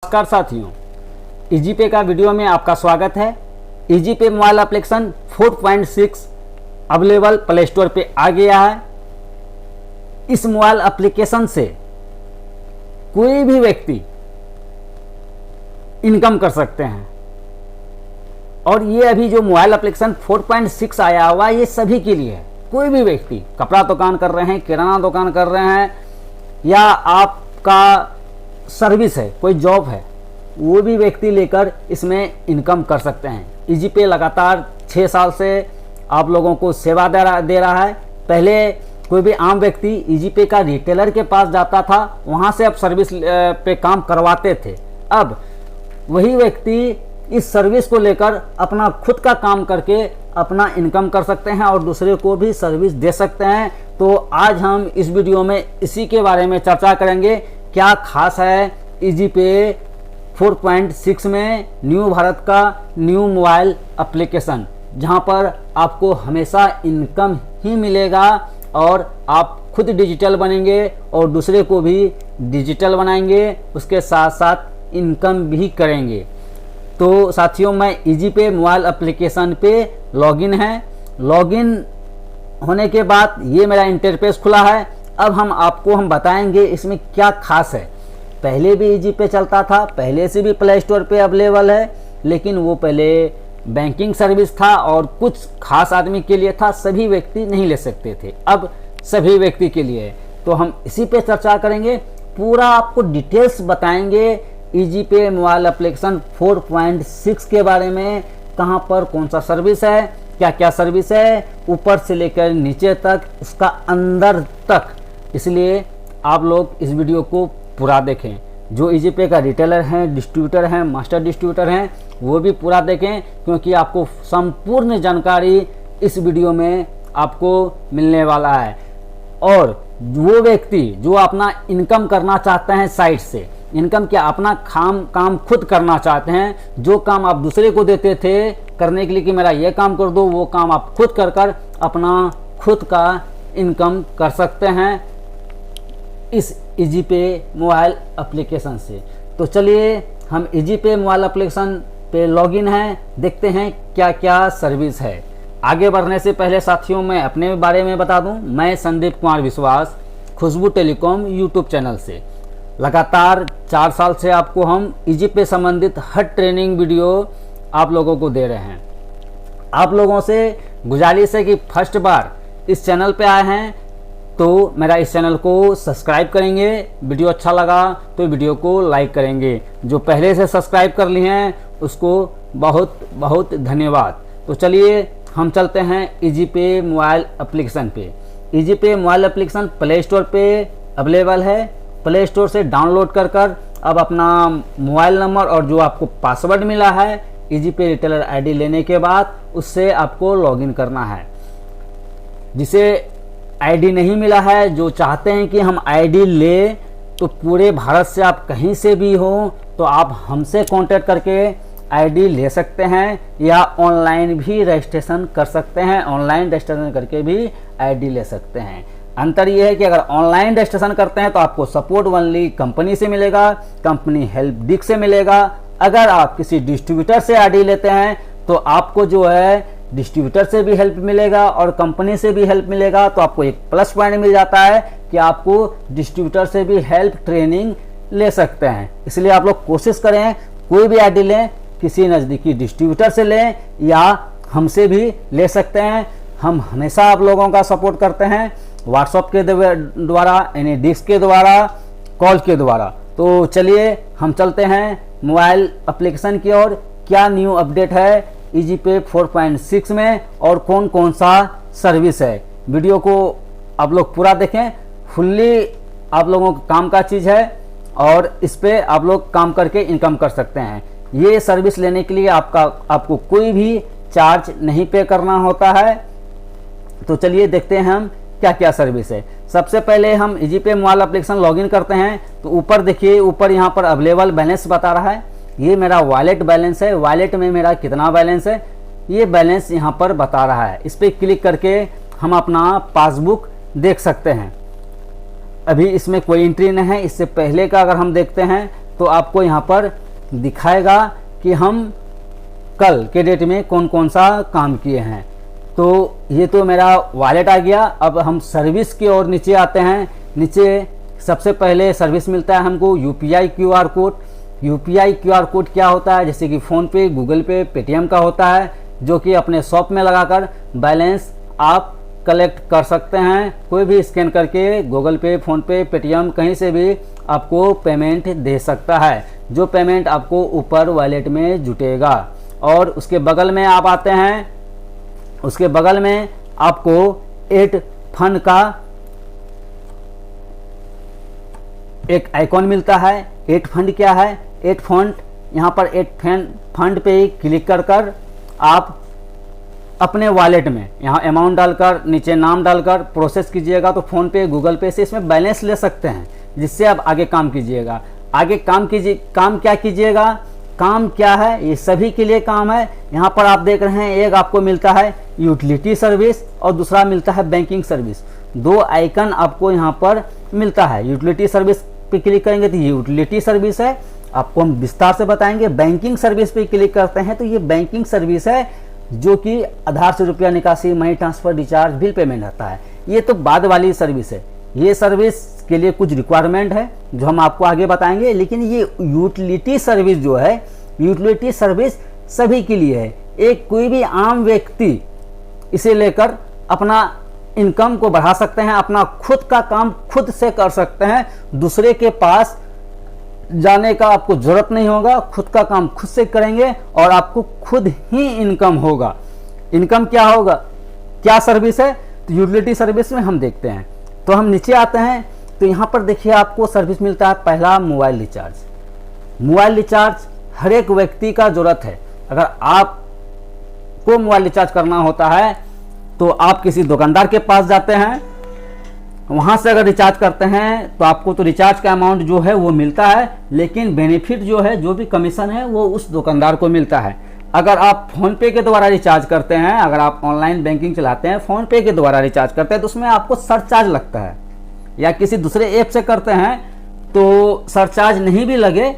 नमस्कार साथियों, ईजीपे का वीडियो में आपका स्वागत है। EasyPay mobile application 4.6 available Play Store पे आ गया है। इस मोबाइल एप्लीकेशन से कोई भी व्यक्ति इनकम कर सकते हैं और ये अभी जो मोबाइल एप्लीकेशन 4.6 आया हुआ है ये सभी के लिए है। कोई भी व्यक्ति कपड़ा दुकान कर रहे हैं, किराना दुकान कर रहे हैं या आपका सर्विस है, कोई जॉब है, वो भी व्यक्ति लेकर इसमें इनकम कर सकते हैं। ईजीपे लगातार 6 साल से आप लोगों को सेवा दे रहा है। पहले कोई भी आम व्यक्ति ईजीपे का रिटेलर के पास जाता था, वहाँ से आप सर्विस पे काम करवाते थे। अब वही व्यक्ति इस सर्विस को लेकर अपना खुद का काम करके अपना इनकम कर सकते हैं और दूसरे को भी सर्विस दे सकते हैं। तो आज हम इस वीडियो में इसी के बारे में चर्चा करेंगे। क्या खास है ईजीपे 4.6 में न्यू भारत का न्यू मोबाइल एप्लीकेशन, जहां पर आपको हमेशा इनकम ही मिलेगा और आप खुद डिजिटल बनेंगे और दूसरे को भी डिजिटल बनाएंगे, उसके साथ साथ इनकम भी करेंगे। तो साथियों, मैं ईजीपे मोबाइल एप्लीकेशन पे लॉगिन है। लॉगिन होने के बाद ये मेरा इंटरफेस खुला है। अब हम बताएंगे इसमें क्या खास है। पहले भी ईजीपे चलता था, पहले से भी प्ले स्टोर पे अवेलेबल है, लेकिन वो पहले बैंकिंग सर्विस था और कुछ खास आदमी के लिए था, सभी व्यक्ति नहीं ले सकते थे। अब सभी व्यक्ति के लिए है, तो हम इसी पे चर्चा करेंगे। पूरा आपको डिटेल्स बताएंगे ईजीपे मोबाइल एप्लीकेशन 4.6 के बारे में। कहाँ पर कौन सा सर्विस है, क्या क्या सर्विस है, ऊपर से लेकर नीचे तक, उसका अंदर तक। इसलिए आप लोग इस वीडियो को पूरा देखें। जो ईजीपे का रिटेलर हैं, डिस्ट्रीब्यूटर हैं, मास्टर डिस्ट्रीब्यूटर हैं, वो भी पूरा देखें, क्योंकि आपको संपूर्ण जानकारी इस वीडियो में आपको मिलने वाला है। और वो व्यक्ति जो अपना इनकम करना चाहते हैं साइट से, इनकम क्या अपना काम खुद करना चाहते हैं, जो काम आप दूसरे को देते थे करने के लिए कि मेरा ये काम कर दो, वो काम आप खुद कर अपना खुद का इनकम कर सकते हैं इस ईजीपे मोबाइल एप्लीकेशन से। तो चलिए हम ईजीपे मोबाइल एप्लीकेशन पे लॉगिन हैं, देखते हैं क्या क्या सर्विस है। आगे बढ़ने से पहले साथियों, मैं अपने बारे में बता दूं। मैं संदीप कुमार विश्वास, खुशबू टेलीकॉम यूट्यूब चैनल से लगातार 4 साल से आपको हम ईजीपे संबंधित हर ट्रेनिंग वीडियो आप लोगों को दे रहे हैं। आप लोगों से गुजारिश है कि फर्स्ट बार इस चैनल पे आए हैं तो मेरा इस चैनल को सब्सक्राइब करेंगे। वीडियो अच्छा लगा तो वीडियो को लाइक करेंगे। जो पहले से सब्सक्राइब कर लिए हैं उसको बहुत बहुत धन्यवाद। तो चलिए हम चलते हैं ईजीपे मोबाइल एप्लीकेशन पे। ईजीपे मोबाइल एप्लीकेशन प्ले स्टोर पे अवेलेबल है। प्ले स्टोर से डाउनलोड कर अब अपना मोबाइल नंबर और जो आपको पासवर्ड मिला है ईजीपे रिटेलर आईडी लेने के बाद, उससे आपको लॉगिन करना है। जिसे आईडी नहीं मिला है, जो चाहते हैं कि हम आईडी ले, तो पूरे भारत से आप कहीं से भी हो तो आप हमसे कांटेक्ट करके आईडी ले सकते हैं या ऑनलाइन भी रजिस्ट्रेशन कर सकते हैं। ऑनलाइन रजिस्ट्रेशन करके भी आईडी ले सकते हैं। अंतर यह है कि अगर ऑनलाइन रजिस्ट्रेशन करते हैं तो आपको सपोर्ट ओनली कंपनी से मिलेगा, कंपनी हेल्प डेस्क से मिलेगा। अगर आप किसी डिस्ट्रीब्यूटर से आईडी लेते हैं तो आपको जो है डिस्ट्रीब्यूटर से भी हेल्प मिलेगा और कंपनी से भी हेल्प मिलेगा। तो आपको एक प्लस पॉइंट मिल जाता है कि आपको डिस्ट्रीब्यूटर से भी हेल्प ट्रेनिंग ले सकते हैं। इसलिए आप लोग कोशिश करें, कोई भी आईडी लें, किसी नज़दीकी डिस्ट्रीब्यूटर से लें या हमसे भी ले सकते हैं। हम हमेशा आप लोगों का सपोर्ट करते हैं, व्हाट्सएप के द्वारा, यानी डिस्क के द्वारा, कॉल के द्वारा। तो चलिए हम चलते हैं मोबाइल एप्लीकेशन की ओर। क्या न्यू अपडेट है ईजीपे 4.6 में और कौन कौन सा सर्विस है। वीडियो को आप लोग पूरा देखें। फुल्ली आप लोगों के काम का चीज़ है और इस पे आप लोग काम करके इनकम कर सकते हैं। ये सर्विस लेने के लिए आपको कोई भी चार्ज नहीं पे करना होता है। तो चलिए देखते हैं हम क्या क्या सर्विस है। सबसे पहले हम ईजीपे मोबाइल एप्लीकेशन लॉगिन करते हैं तो ऊपर देखिए, ऊपर यहाँ पर अवेलेबल बैलेंस बता रहा है। ये मेरा वॉलेट बैलेंस है। वॉलेट में मेरा कितना बैलेंस है ये बैलेंस यहाँ पर बता रहा है। इस पर क्लिक करके हम अपना पासबुक देख सकते हैं। अभी इसमें कोई एंट्री नहीं है। इससे पहले का अगर हम देखते हैं तो आपको यहाँ पर दिखाएगा कि हम कल के डेट में कौन कौन सा काम किए हैं। तो ये तो मेरा वॉलेट आ गया। अब हम सर्विस की ओर नीचे आते हैं। नीचे सबसे पहले सर्विस मिलता है हमको UPI QR code. UPI QR code क्या होता है? जैसे कि फ़ोन पे, गूगल पे, पेटीएम का होता है, जो कि अपने शॉप में लगाकर बैलेंस आप कलेक्ट कर सकते हैं। कोई भी स्कैन करके गूगल पे, फ़ोन पे, पेटीएम कहीं से भी आपको पेमेंट दे सकता है, जो पेमेंट आपको ऊपर वॉलेट में जुटेगा। और उसके बगल में आप आते हैं, उसके बगल में आपको एड फंड का एक आइकॉन मिलता है। एड फंड क्या है? एड फंड, यहाँ पर एड फंड पे क्लिक कर आप अपने वॉलेट में यहाँ अमाउंट डालकर नीचे नाम डालकर प्रोसेस कीजिएगा, तो फ़ोन पे, गूगल पे से इसमें बैलेंस ले सकते हैं, जिससे आप आगे काम कीजिएगा। आगे काम क्या कीजिएगा? काम क्या है? ये सभी के लिए काम है। यहाँ पर आप देख रहे हैं, एक आपको मिलता है यूटिलिटी सर्विस और दूसरा मिलता है बैंकिंग सर्विस। दो आइकन आपको यहाँ पर मिलता है। यूटिलिटी सर्विस पे क्लिक करेंगे तो ये यूटिलिटी सर्विस है, आपको हम विस्तार से बताएंगे। बैंकिंग सर्विस पे क्लिक करते हैं तो ये बैंकिंग सर्विस है, जो कि आधार से रुपया निकासी, money transfer, recharge, bill payment आता है। ये तो बाद वाली सर्विस है। ये सर्विस के लिए कुछ रिक्वायरमेंट है जो हम आपको आगे बताएंगे, लेकिन ये यूटिलिटी सर्विस जो है, यूटिलिटी सर्विस सभी के लिए है। एक कोई भी आम व्यक्ति इसे लेकर अपना इनकम को बढ़ा सकते हैं, अपना खुद का काम खुद से कर सकते हैं, दूसरे के पास जाने का आपको जरूरत नहीं होगा। खुद का काम खुद से करेंगे और आपको खुद ही इनकम होगा। इनकम क्या होगा? क्या सर्विस है? तो यूटिलिटी सर्विस में हम देखते हैं। तो हम नीचे आते हैं तो यहाँ पर देखिए आपको सर्विस मिलता है। पहला, मोबाइल रिचार्ज। मोबाइल रिचार्ज हर एक व्यक्ति का जरूरत है। अगर आपको मोबाइल रिचार्ज करना होता है तो आप किसी दुकानदार के पास जाते हैं, वहाँ से अगर रिचार्ज करते हैं तो आपको तो रिचार्ज का अमाउंट जो है वो मिलता है, लेकिन बेनिफिट जो है, जो भी कमीशन है, वो उस दुकानदार को मिलता है। अगर आप फ़ोन पे के द्वारा रिचार्ज करते हैं, अगर आप ऑनलाइन बैंकिंग चलाते हैं, फ़ोन पे के द्वारा रिचार्ज करते हैं, तो उसमें आपको सरचार्ज लगता है। या किसी दूसरे ऐप से करते हैं तो सरचार्ज नहीं भी लगे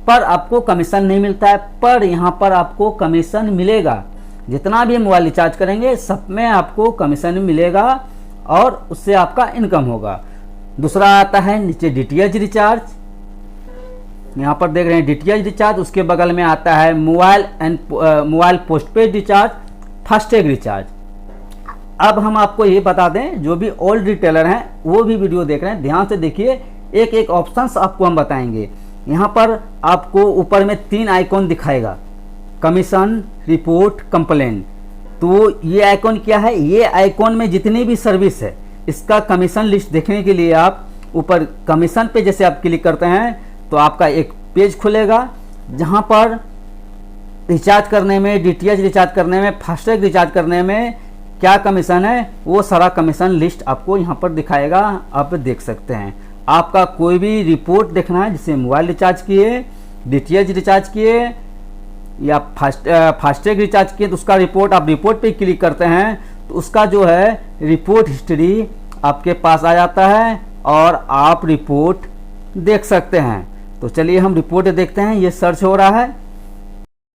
पर आपको कमीशन नहीं मिलता है। पर यहाँ पर आपको कमीशन मिलेगा। जितना भी मोबाइल रिचार्ज करेंगे सब में आपको कमीशन मिलेगा और उससे आपका इनकम होगा। दूसरा आता है नीचे डीटीएच रिचार्ज। यहाँ पर देख रहे हैं डीटीएच रिचार्ज। उसके बगल में आता है mobile postpaid recharge, FASTag recharge. अब हम आपको ये बता दें, जो भी ओल्ड रिटेलर हैं वो भी वीडियो देख रहे हैं, ध्यान से देखिए। एक एक ऑप्शंस आपको हम बताएंगे। यहाँ पर आपको ऊपर में 3 आइकॉन दिखाएगा, कमीशन, रिपोर्ट, कंप्लेंट। तो ये आइकॉन क्या है? ये आइकॉन में जितनी भी सर्विस है इसका कमीशन लिस्ट देखने के लिए आप ऊपर कमीशन पे जैसे आप क्लिक करते हैं तो आपका एक पेज खुलेगा, जहां पर रिचार्ज करने में, डीटीएच रिचार्ज करने में, फास्टैग रिचार्ज करने में क्या कमीशन है, वो सारा कमीशन लिस्ट आपको यहाँ पर दिखाएगा। आप देख सकते हैं। आपका कोई भी रिपोर्ट देखना है, जैसे मोबाइल रिचार्ज किए, डीटीएच रिचार्ज किए या फास्टैग रिचार्ज किए, तो उसका रिपोर्ट, आप रिपोर्ट पे क्लिक करते हैं तो उसका जो है रिपोर्ट हिस्ट्री आपके पास आ जाता है और आप रिपोर्ट देख सकते हैं। तो चलिए हम रिपोर्ट देखते हैं। ये सर्च हो रहा है,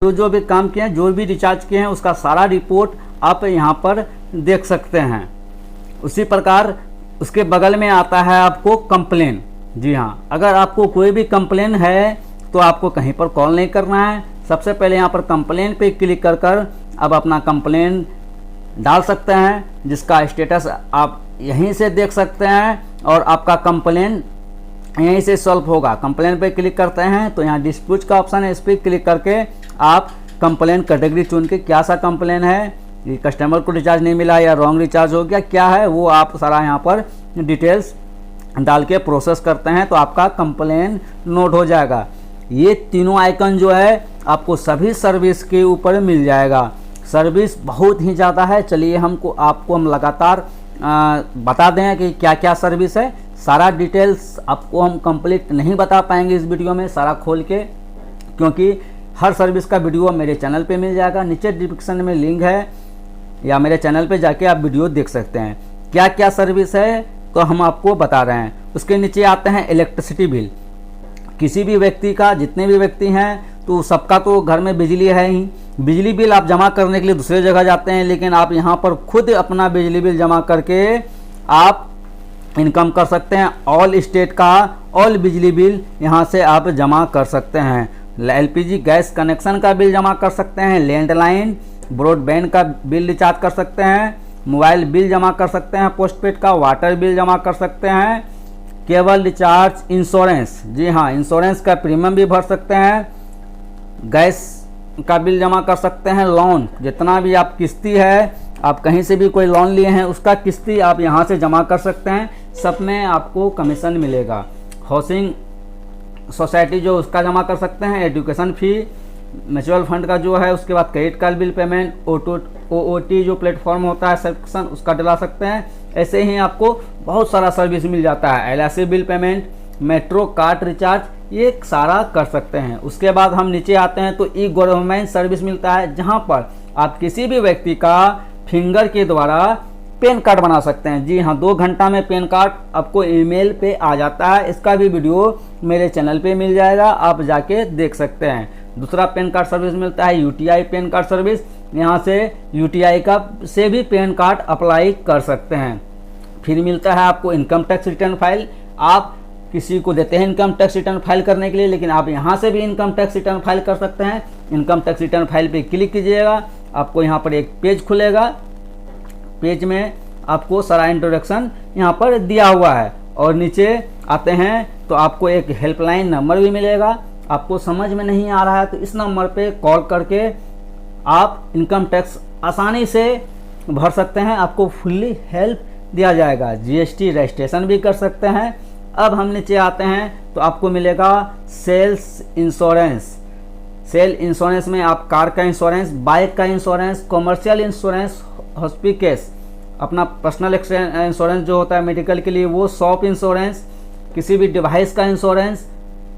तो जो भी काम किए हैं, जो भी रिचार्ज किए हैं, उसका सारा रिपोर्ट आप यहाँ पर देख सकते हैं। उसी प्रकार उसके बगल में आता है आपको कंप्लेन। जी हाँ, अगर आपको कोई भी कंप्लेन है तो आपको कहीं पर कॉल नहीं करना है। सबसे पहले यहाँ पर कंप्लेन पे क्लिक कर अब अपना कंप्लेन डाल सकते हैं, जिसका स्टेटस आप यहीं से देख सकते हैं और आपका कंप्लेन यहीं से सॉल्व होगा। कंप्लेन पे क्लिक करते हैं तो यहाँ डिस्प्यूट का ऑप्शन है, इस पर क्लिक करके आप कंप्लेन कैटेगरी चुन के क्या सा कंप्लेन है, ये कस्टमर को रिचार्ज नहीं मिला या रॉन्ग रिचार्ज हो गया, क्या है वो आप सारा यहाँ पर डिटेल्स डाल के प्रोसेस करते हैं तो आपका कंप्लेन नोट हो जाएगा। ये तीनों आइकन जो है आपको सभी सर्विस के ऊपर मिल जाएगा। सर्विस बहुत ही ज़्यादा है। चलिए आपको हम लगातार बता दें कि क्या क्या सर्विस है। सारा डिटेल्स आपको हम कंप्लीट नहीं बता पाएंगे इस वीडियो में सारा खोल के, क्योंकि हर सर्विस का वीडियो मेरे चैनल पे मिल जाएगा। नीचे डिस्क्रिप्शन में लिंक है या मेरे चैनल पे जाके आप वीडियो देख सकते हैं। क्या क्या सर्विस है तो हम आपको बता रहे हैं। उसके नीचे आते हैं इलेक्ट्रिसिटी बिल। किसी भी व्यक्ति का, जितने भी व्यक्ति हैं तो सबका तो घर में बिजली है ही। बिजली बिल आप जमा करने के लिए दूसरे जगह जाते हैं, लेकिन आप यहाँ पर खुद अपना बिजली बिल जमा करके आप इनकम कर सकते हैं। ऑल स्टेट का ऑल बिजली बिल यहाँ से आप जमा कर सकते हैं। एलपीजी गैस कनेक्शन का बिल जमा कर सकते हैं, लैंडलाइन ब्रॉडबैंड का बिल रिचार्ज कर सकते हैं, मोबाइल बिल जमा कर सकते हैं, पोस्टपेड का वाटर बिल जमा कर सकते हैं, केबल रिचार्ज, इंश्योरेंस, जी हाँ इंश्योरेंस का प्रीमियम भी भर सकते हैं, गैस का बिल जमा कर सकते हैं, लोन जितना भी आप किस्ती है, आप कहीं से भी कोई लोन लिए हैं उसका किस्ती आप यहाँ से जमा कर सकते हैं, सब में आपको कमीशन मिलेगा। हाउसिंग सोसाइटी जो उसका जमा कर सकते हैं, एजुकेशन फी, म्यूचुअल फंड का जो है, उसके बाद credit card bill payment, OOT जो प्लेटफॉर्म होता है सब्सक्रिप्शन उसका डला सकते हैं। ऐसे ही आपको बहुत सारा सर्विस मिल जाता है, LIC bill payment, metro card recharge, ये सारा कर सकते हैं। उसके बाद हम नीचे आते हैं तो ई गवर्नमेंट सर्विस मिलता है, जहाँ पर आप किसी भी व्यक्ति का फिंगर के द्वारा पैन कार्ड बना सकते हैं। जी हाँ, 2 घंटा में पैन कार्ड आपको ईमेल पे आ जाता है। इसका भी वीडियो मेरे चैनल पे मिल जाएगा, आप जाके देख सकते हैं। दूसरा पैन कार्ड सर्विस मिलता है UTI पैन कार्ड सर्विस, यहाँ से UTI का से भी पैन कार्ड अप्लाई कर सकते हैं। फिर मिलता है आपको इनकम टैक्स रिटर्न फाइल, आप किसी को देते हैं इनकम टैक्स रिटर्न फाइल करने के लिए, लेकिन आप यहाँ से भी इनकम टैक्स रिटर्न फाइल कर सकते हैं। इनकम टैक्स रिटर्न फाइल पे क्लिक कीजिएगा, आपको यहाँ पर एक पेज खुलेगा, पेज में आपको सारा इंट्रोडक्शन यहाँ पर दिया हुआ है। और नीचे आते हैं तो आपको एक हेल्पलाइन नंबर भी मिलेगा। आपको समझ में नहीं आ रहा है तो इस नंबर पे कॉल करके आप इनकम टैक्स आसानी से भर सकते हैं, आपको फुल्ली हेल्प दिया जाएगा। GST रजिस्ट्रेशन भी कर सकते हैं। अब हम नीचे आते हैं तो आपको मिलेगा सेल्स इंश्योरेंस। सेल इंश्योरेंस में आप कार का इंश्योरेंस, बाइक का इंश्योरेंस, कमर्शियल इंश्योरेंस, हॉस्पिकेस, अपना पर्सनल इंश्योरेंस जो होता है मेडिकल के लिए वो, शॉप इंश्योरेंस, किसी भी डिवाइस का इंश्योरेंस,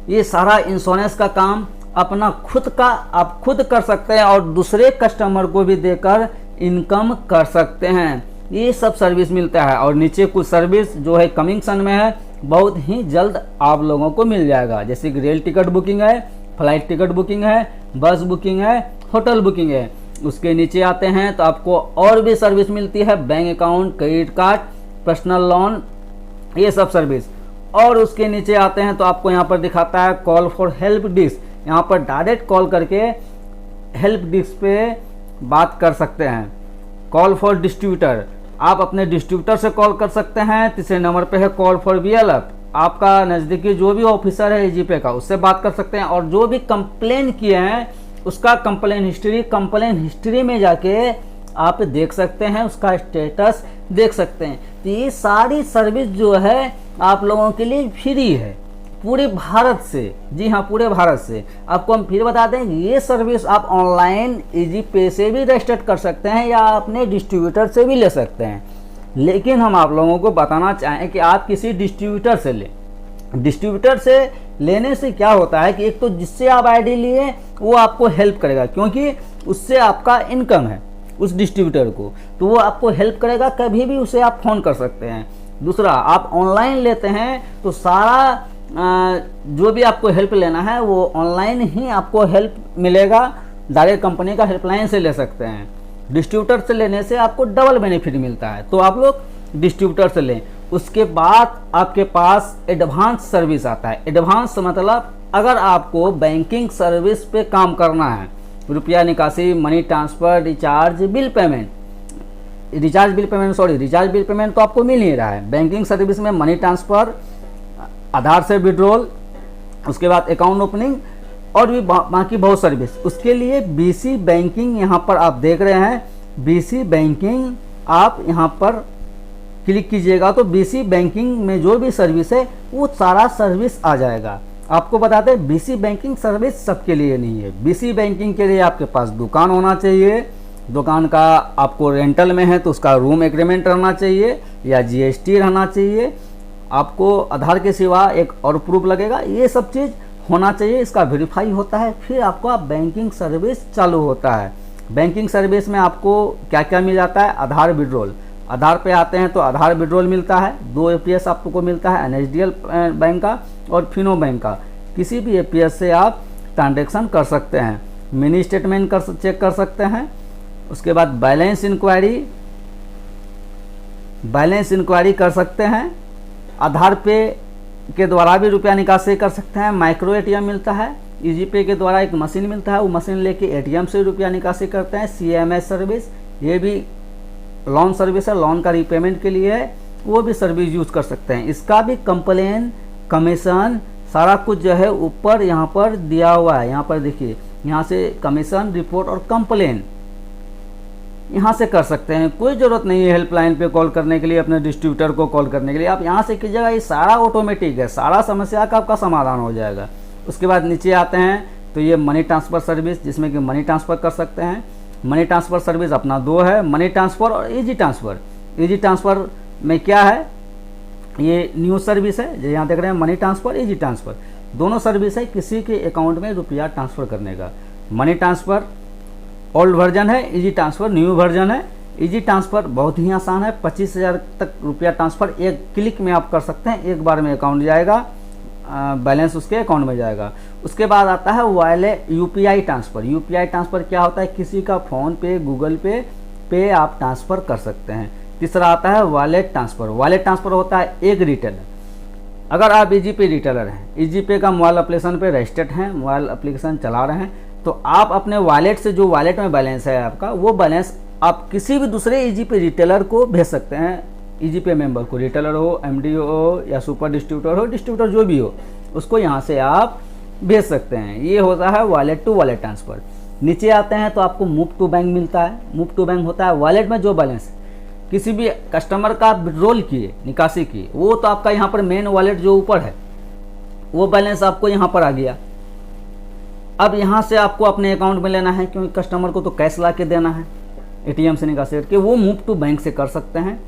ये सारा इंश्योरेंस का काम अपना खुद का आप खुद कर सकते हैं और दूसरे कस्टमर को भी देकर इनकम कर सकते हैं। ये सब सर्विस मिलता है। और नीचे कुछ सर्विस जो है कमिंग सन में है, बहुत ही जल्द आप लोगों को मिल जाएगा, जैसे कि रेल टिकट बुकिंग है, फ्लाइट टिकट बुकिंग है, बस बुकिंग है, होटल बुकिंग है। उसके नीचे आते हैं तो आपको और भी सर्विस मिलती है, bank account, credit card, personal loan, ये सब सर्विस। और उसके नीचे आते हैं तो आपको यहाँ पर दिखाता है कॉल फॉर हेल्प डिस्क, यहाँ पर डायरेक्ट कॉल करके हेल्प डिस्क पे बात कर सकते हैं। कॉल फॉर डिस्ट्रीब्यूटर, आप अपने डिस्ट्रीब्यूटर से कॉल कर सकते हैं। तीसरे नंबर पे है कॉल फॉर BLF, आपका नज़दीकी जो भी ऑफिसर है AGP का, उससे बात कर सकते हैं। और जो भी कंप्लेन किए हैं उसका कंप्लेन हिस्ट्री में जाके आप देख सकते हैं, उसका स्टेटस देख सकते हैं। तो ये सारी सर्विस जो है आप लोगों के लिए फ्री है पूरे भारत से। जी हाँ, पूरे भारत से। आपको हम फिर बता दें, ये सर्विस आप ऑनलाइन इजी पे से भी रजिस्टर कर सकते हैं या अपने डिस्ट्रीब्यूटर से भी ले सकते हैं। लेकिन हम आप लोगों को बताना चाहें कि आप किसी डिस्ट्रीब्यूटर से लें। डिस्ट्रीब्यूटर से लेने से क्या होता है कि एक तो जिससे आप आईडी लिए वो आपको हेल्प करेगा, क्योंकि उससे आपका इनकम है उस डिस्ट्रीब्यूटर को, तो वो आपको हेल्प करेगा, कभी भी उसे आप फ़ोन कर सकते हैं। दूसरा, आप ऑनलाइन लेते हैं तो सारा जो भी आपको हेल्प लेना है वो ऑनलाइन ही आपको हेल्प मिलेगा, डायरेक्ट कंपनी का हेल्पलाइन से ले सकते हैं। डिस्ट्रीब्यूटर से लेने से आपको डबल बेनिफिट मिलता है, तो आप लोग डिस्ट्रीब्यूटर से लें। उसके बाद आपके पास एडवांस सर्विस आता है। एडवांस मतलब अगर आपको बैंकिंग सर्विस पे काम करना है, रुपया निकासी, money transfer, recharge bill payment तो आपको मिल ही रहा है। बैंकिंग सर्विस में मनी ट्रांसफ़र, आधार से विड्रॉल, उसके बाद अकाउंट ओपनिंग और भी बाकी बहुत सर्विस। उसके लिए BC बैंकिंग यहाँ पर आप देख रहे हैं, BC बैंकिंग आप यहाँ पर क्लिक कीजिएगा तो BC बैंकिंग में जो भी सर्विस है वो सारा सर्विस आ जाएगा। आपको बताते हैं BC बैंकिंग सर्विस सबके लिए नहीं है। BC बैंकिंग के लिए आपके पास दुकान होना चाहिए, दुकान का आपको रेंटल में है तो उसका रूम एग्रीमेंट रहना चाहिए या GST रहना चाहिए, आपको आधार के सिवा एक और प्रूफ लगेगा, ये सब चीज़ होना चाहिए। इसका वेरीफाई होता है, फिर आपका बैंकिंग सर्विस चालू होता है। बैंकिंग सर्विस में आपको क्या क्या मिल जाता है? आधार विड्रॉल, आधार पे आते हैं तो आधार विड्रॉल मिलता है, 2 APS आपको मिलता है, NSDL बैंक का और फिनो बैंक का। किसी भी एपीएस से आप ट्रांजेक्शन कर सकते हैं। मिनी स्टेटमेंट चेक कर सकते हैं। उसके बाद बैलेंस इंक्वायरी कर सकते हैं। आधार पे के द्वारा भी रुपया निकासी कर सकते हैं। माइक्रो एटीएम मिलता है। इजी पे के द्वारा एक मशीन मिलता है, वो मशीन लेके एटीएम से रुपया निकासी करते हैं। सीएमएस सर्विस, ये भी लोन सर्विस है, लोन का रीपेमेंट के लिए है, वो भी सर्विस यूज कर सकते हैं। इसका भी कंप्लेन, कमीशन, सारा कुछ जो है ऊपर यहाँ पर दिया हुआ है। यहाँ पर देखिए, यहाँ से कमीशन, रिपोर्ट और कंप्लेन यहाँ से कर सकते हैं। कोई ज़रूरत नहीं है हेल्पलाइन पे कॉल करने के लिए, अपने डिस्ट्रीब्यूटर को कॉल करने के लिए। आप यहाँ से कीजिएगा, ये सारा ऑटोमेटिक है, सारा समस्या का आपका समाधान हो जाएगा। उसके बाद नीचे आते हैं तो ये मनी ट्रांसफ़र सर्विस, जिसमें कि मनी ट्रांसफ़र कर सकते हैं। मनी ट्रांसफ़र सर्विस अपना दो है, मनी ट्रांसफ़र और इजी ट्रांसफ़र। इजी ट्रांसफ़र में क्या है, ये न्यू सर्विस है, जो यहाँ देख रहे हैं मनी ट्रांसफ़र, इजी ट्रांसफ़र, दोनों सर्विस है किसी के अकाउंट में रुपया ट्रांसफ़र करने का। मनी ट्रांसफ़र ओल्ड वर्जन है, इजी ट्रांसफ़र न्यू वर्जन है। इजी ट्रांसफ़र बहुत ही आसान है, 25,000 तक रुपया ट्रांसफ़र एक क्लिक में आप कर सकते हैं। एक बार में अकाउंट जाएगा, बैलेंस उसके अकाउंट में जाएगा। उसके बाद आता है wallet UPI transfer. UPI transfer क्या होता है, किसी का फ़ोन पे, गूगल पे आप ट्रांसफ़र कर सकते हैं। तीसरा आता है वॉलेट ट्रांसफ़र। वॉलेट ट्रांसफ़र होता है एक रिटेलर, अगर आप इजी पे रिटेलर हैं, इजी पे का मोबाइल एप्लीकेशन पे रजिस्टर्ड हैं, मोबाइल एप्लीकेशन चला रहे हैं, तो आप अपने वॉलेट से, जो वॉलेट में बैलेंस है आपका, वो बैलेंस आप किसी भी दूसरे इजी पे रिटेलर को भेज सकते हैं। इजी पे मेंबर को, रिटेलर हो, एमडी हो या सुपर डिस्ट्रीब्यूटर हो, डिस्ट्रीब्यूटर जो भी हो, उसको यहाँ से आप भेज सकते हैं। ये होता है वॉलेट टू वॉलेट ट्रांसफ़र। नीचे आते हैं तो आपको मूव टू बैंक मिलता है। मूव टू बैंक होता है वॉलेट में जो बैलेंस किसी भी कस्टमर का विड्रॉल किए, निकासी की, वो तो आपका यहाँ पर मेन वॉलेट जो ऊपर है, वो बैलेंस आपको यहाँ पर आ गया। अब यहाँ से आपको अपने अकाउंट में लेना है, क्योंकि कस्टमर को तो कैश ला के देना है एटीएम से निकासी करके, वो मूव टू बैंक से कर सकते हैं।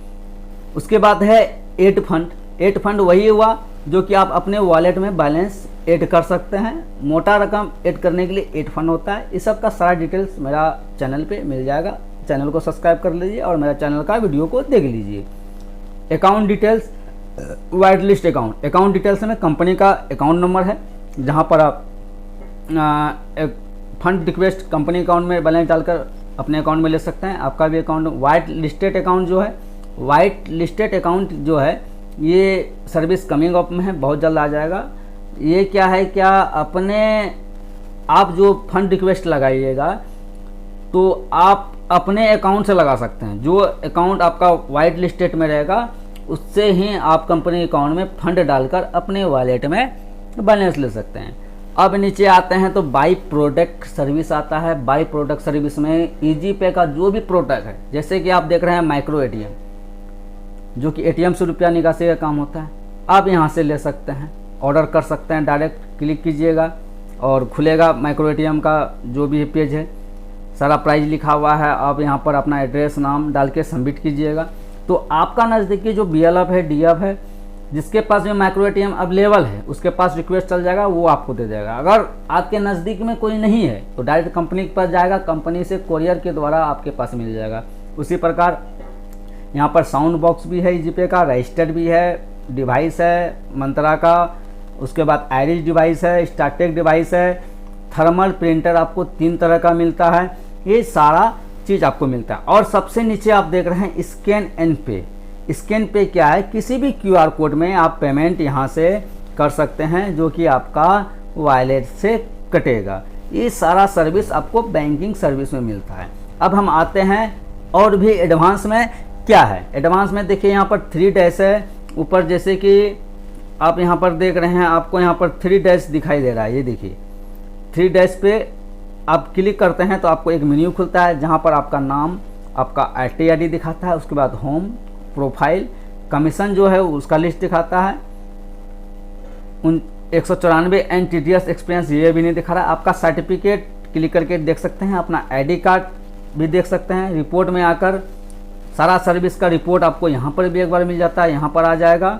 उसके बाद है एड फंड। एड फंड वही हुआ जो कि आप अपने वॉलेट में बैलेंस ऐड कर सकते हैं। मोटा रकम ऐड करने के लिए एड फंड होता है। इस सब का सारा डिटेल्स मेरा चैनल पे मिल जाएगा। चैनल को सब्सक्राइब कर लीजिए और मेरा चैनल का वीडियो को देख लीजिए। Account details, white list account. Account details में कंपनी का अकाउंट नंबर है, जहाँ पर आप फंड रिक्वेस्ट कंपनी अकाउंट में बैलेंस डालकर अपने अकाउंट में ले सकते हैं। आपका भी अकाउंट, वाइट लिस्टेड अकाउंट जो है, वाइट लिस्टेड अकाउंट जो है, ये सर्विस कमिंग अप में है, बहुत जल्द आ जाएगा। ये क्या है, क्या अपने आप जो फंड रिक्वेस्ट लगाइएगा तो आप अपने अकाउंट से लगा सकते हैं। जो अकाउंट आपका वाइट लिस्टेड में रहेगा उससे ही आप कंपनी अकाउंट में फंड डालकर अपने वॉलेट में बैलेंस ले सकते हैं। अब नीचे आते हैं तो बाई प्रोडक्ट सर्विस आता है। बाई प्रोडक्ट सर्विस में इजी पे का जो भी प्रोडक्ट है, जैसे कि आप देख रहे हैं माइक्रो एटीएम, जो कि एटीएम से रुपया निकासी का काम होता है, आप यहाँ से ले सकते हैं, ऑर्डर कर सकते हैं। डायरेक्ट क्लिक कीजिएगा और खुलेगा माइक्रो एटीएम का जो भी पेज है, सारा प्राइस लिखा हुआ है। आप यहाँ पर अपना एड्रेस, नाम डाल के सबमिट कीजिएगा, तो आपका नज़दीकी जो बीएलएफ है, डीएफ है, जिसके पास में माइक्रो एटीएम अवेलेबल है, उसके पास रिक्वेस्ट चल जाएगा, वो आपको दे देगा। अगर आपके नज़दीक में कोई नहीं है तो डायरेक्ट कंपनी के पास जाएगा, कंपनी से कोरियर के द्वारा आपके पास मिल जाएगा। उसी प्रकार यहाँ पर साउंड बॉक्स भी है, इजीपे का रजिस्टर्ड भी है, डिवाइस है मंत्रा का, उसके बाद आयरिस डिवाइस है, स्टार्टेक डिवाइस है, थर्मल प्रिंटर आपको 3 तरह का मिलता है। ये सारा चीज़ आपको मिलता है। और सबसे नीचे आप देख रहे हैं स्कैन एंड पे। स्कैन पे क्या है, किसी भी क्यूआर कोड में आप पेमेंट यहाँ से कर सकते हैं, जो कि आपका वॉलेट से कटेगा। ये सारा सर्विस आपको बैंकिंग सर्विस में मिलता है। अब हम आते हैं और भी एडवांस में क्या है। एडवांस में देखिए यहाँ पर 3 डैश है ऊपर, जैसे कि आप यहाँ पर देख रहे हैं, आपको यहाँ पर 3 डैश दिखाई दे रहा है। ये देखिए 3 डैश पे आप क्लिक करते हैं तो आपको एक मेन्यू खुलता है, जहाँ पर आपका नाम, आपका आईडी दिखाता है, उसके बाद होम, प्रोफाइल, कमीशन जो है उसका लिस्ट दिखाता है, उन 194 एंड टीडीएस एक्सपीरियंस ये भी नहीं दिखा रहा। आपका सर्टिफिकेट क्लिक करके देख सकते हैं, अपना आईडी कार्ड भी देख सकते हैं। रिपोर्ट में आकर सारा सर्विस का रिपोर्ट आपको यहाँ पर भी एक बार मिल जाता है, यहाँ पर आ जाएगा।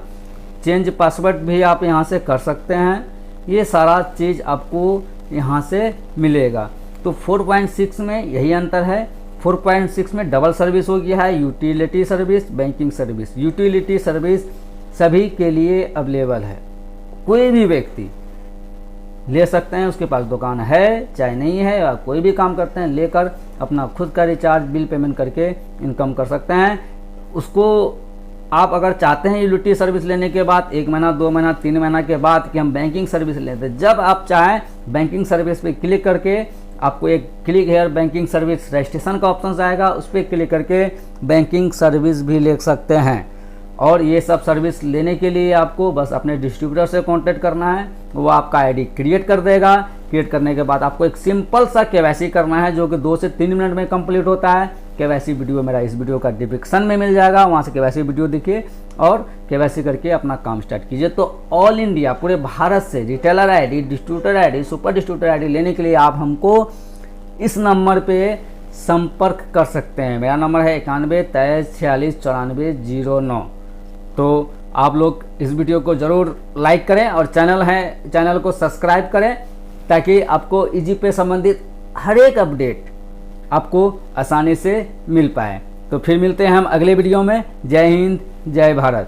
चेंज पासवर्ड भी आप यहाँ से कर सकते हैं। ये सारा चीज़ आपको यहाँ से मिलेगा। तो 4.6 में यही अंतर है। 4.6 में डबल सर्विस हो गया है, utility service, banking service. Utility service सभी के लिए अवेलेबल है। कोई भी व्यक्ति ले सकते हैं। उसके पास दुकान है चाहे नहीं है, या कोई भी काम करते हैं, लेकर अपना खुद का रिचार्ज बिल पेमेंट करके इनकम कर सकते हैं। उसको आप अगर चाहते हैं यूटिलिटी सर्विस लेने के बाद 1 महीना 2 महीना 3 महीना के बाद कि हम बैंकिंग सर्विस लेते हैं, जब आप चाहें बैंकिंग सर्विस पे क्लिक करके आपको एक click here banking service registration का ऑप्शन आएगा, उस पर क्लिक करके बैंकिंग सर्विस भी ले सकते हैं। और ये सब सर्विस लेने के लिए आपको बस अपने डिस्ट्रीब्यूटर से कांटेक्ट करना है, वो आपका आईडी क्रिएट कर देगा। क्रिएट करने के बाद आपको एक सिंपल सा केवाईसी करना है, जो कि 2 से 3 मिनट में कंप्लीट होता है। केवाईसी वीडियो मेरा इस वीडियो का डिस्क्रिप्शन में मिल जाएगा, वहाँ से केवाईसी वीडियो देखिए और केवाईसी करके अपना काम स्टार्ट कीजिए। तो ऑल इंडिया पूरे भारत से retailer ID, distributor ID, super distributor ID लेने के लिए आप हमको इस नंबर पे संपर्क कर सकते हैं। मेरा नंबर है 91 23 46 94 09। तो आप लोग इस वीडियो को ज़रूर लाइक करें और चैनल को सब्सक्राइब करें, ताकि आपको ईजी पे संबंधित हर एक अपडेट आपको आसानी से मिल पाए। तो फिर मिलते हैं हम अगले वीडियो में। जय हिंद, जय भारत।